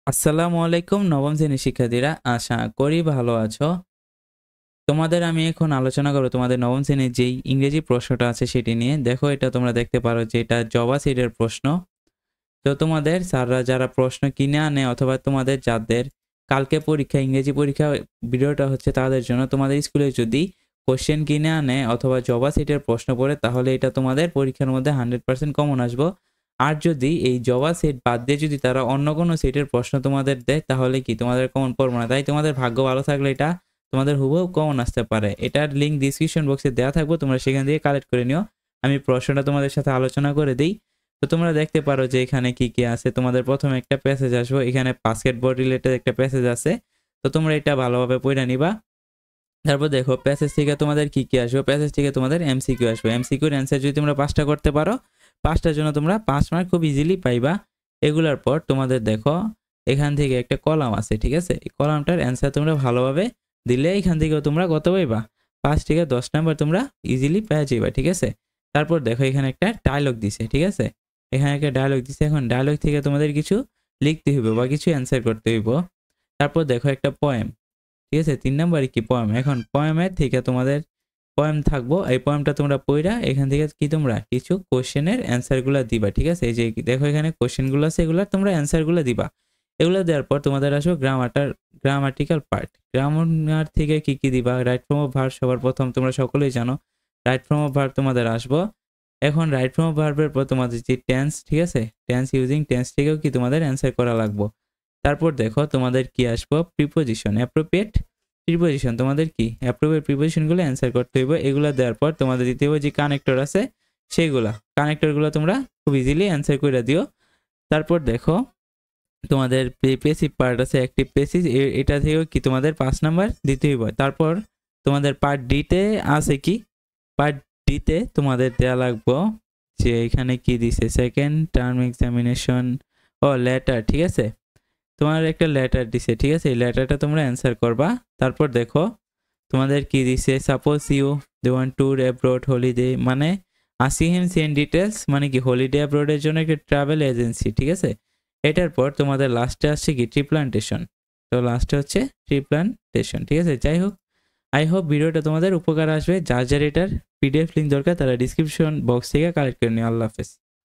আসসালামু আলাইকুম নবম শ্রেণীর শিক্ষার্থীরা, আশা করি ভালো আছো। তোমাদের আমি এখন আলোচনা করব তোমাদের নবম শ্রেণীর যেই ইংরেজি প্রশ্নটা আছে সেটি নিয়ে। দেখো, এটা তোমরা দেখতে পারো যে এটা জবা সিডের প্রশ্ন। তো তোমাদের স্যাররা যারা প্রশ্ন কিনে আনে অথবা তোমাদের যাদের কালকে পরীক্ষা, ইংরেজি পরীক্ষা, ভিডিওটা হচ্ছে তাদের জন্য। তোমাদের স্কুলে যদি কোশ্চেন কিনে আনে অথবা জবা সিটের প্রশ্ন পড়ে, তাহলে এটা তোমাদের পরীক্ষার মধ্যে 100% কমন আসবো। আর যদি এই জবা সেট বাদ দিয়ে যদি তারা অন্য কোনো সেটের প্রশ্ন তোমাদের দেয়, তাহলে কি তোমাদের কমন পড়বে না। তাই তোমাদের ভাগ্য ভালো থাকলে এটা তোমাদের হুবহু কমন আসতে পারে। এটার লিঙ্ক ডিসক্রিপশন বক্সে দেওয়া থাকবো, তোমরা সেখান থেকে কালেক্ট করে নিও। আমি প্রশ্নটা তোমাদের সাথে আলোচনা করে দিই। তো তোমরা দেখতে পারো যে এখানে কি কি আছে। তোমাদের প্রথমে একটা প্যাসেজ আসবো, এখানে বাস্কেটবল রিলেটেড একটা প্যাসেজ আছে। তো তোমরা এটা ভালোভাবে পড়ে নিবা। তারপর দেখো প্যাসেজ থেকে তোমাদের কি কি আসবে। প্যাসেজ থেকে তোমাদের এমসিকিউ আসবে। এমসিকিউর অ্যান্সার যদি তোমরা 5টা করতে পারো, 5টার জন্য তোমরা 5 মার্ক খুব ইজিলি পাইবা। এগুলার পর তোমাদের দেখো এখান থেকে একটা কলাম আছে, ঠিক আছে। এই কলামটার অ্যান্সার তোমরা ভালোভাবে দিলে এখান থেকেও তোমরা কত পাইবা, 5 থেকে 10 নাম্বার তোমরা ইজিলি পেয়ে যাইবা, ঠিক আছে। তারপর দেখো এখানে একটা ডায়লগ দিছে, ঠিক আছে। এখানে একটা ডায়লগ দিছে। এখন ডায়লগ থেকে তোমাদের কিছু লিখতে হইব বা কিছু অ্যান্সার করতে হইব। তারপর দেখো একটা পোয়েম, ঠিক আছে। 3 নাম্বারে কি পোয়েম। এখন পোয়েমের থেকে তোমাদের পোয়েম থাকবো, এই পোয়েমটা তোমরা পড়া এখান থেকে কি তোমরা কিছু কোশ্চেনের অ্যান্সারগুলো দিবা, ঠিক আছে। এই যে দেখো এখানে কোশ্চেনগুলো আছে, এগুলো তোমরা অ্যান্সারগুলো দিবা। এগুলো দেওয়ার পর তোমাদের আসবে গ্রামাটিক্যাল পার্ট। গ্রামার থেকে কি কি দিবা, রাইট ফর্ম অফ ভার্ব সবার প্রথম, তোমরা সকলেই জানো রাইট ফর্ম অফ ভার্ব তোমাদের আসবো। এখন রাইট ফর্ম অফ ভার্বের পর তোমাদের যে টেন্স, ঠিক আছে, টেন্স ইউজিং টেন্স থেকেও কি তোমাদের অ্যান্সার করা লাগবে। তারপর দেখো তোমাদের কি আসবো, প্রিপোজিশন, অ্যাপ্রোপ্রিয়েট প্রিপোজিশন। তোমাদের কি অ্যাপ্রোপ্রিয়েট প্রিপোজিশনগুলো অ্যান্সার করতে হইব। এগুলো দেওয়ার পর তোমাদের দিতে হবে যে কানেক্টর আছে সেইগুলা, কানেক্টরগুলো তোমরা খুব ইজিলি অ্যান্সার করে দিও। তারপর দেখো তোমাদের পেসিভ পার্ট আছে, অ্যাক্টিভ পেসিভ, এটা থেকেও কি তোমাদের 5 নাম্বার দিতে হইব। তারপর তোমাদের পার্ট ডিতে আছে কি, পার্ট ডিতে তোমাদের দেওয়া লাগবো যে এখানে কি দিছে, সেকেন্ড টার্ম এক্সামিনেশন ও লেটার, ঠিক আছে। তোমার একটা লেটার দিছে, ঠিক আছে। এই লেটারটা তোমরা অ্যান্সার করবা। তারপর দেখো তোমাদের কি দিছে, suppose you they want tour abroad holiday, মানে আসি হিম সেন্ড ডিটেলস, মানে কি হলিডে অ্যাব্রোডের জন্য একটা ট্রাভেল এজেন্সি, ঠিক আছে। এটার পর তোমাদের লাস্টে আসছে কি ট্রি প্লান্টেশন। তো লাস্টে হচ্ছে ট্রি প্লান্টেশন, ঠিক আছে। যাই হোক, আই হোপ ভিডিওটা তোমাদের উপকার আসবে। যার যার এটার পিডিএফ লিঙ্ক দরকার তারা ডিসক্রিপশন বক্স থেকে কালেক্ট করে নিও। আল্লাহ হাফেজ।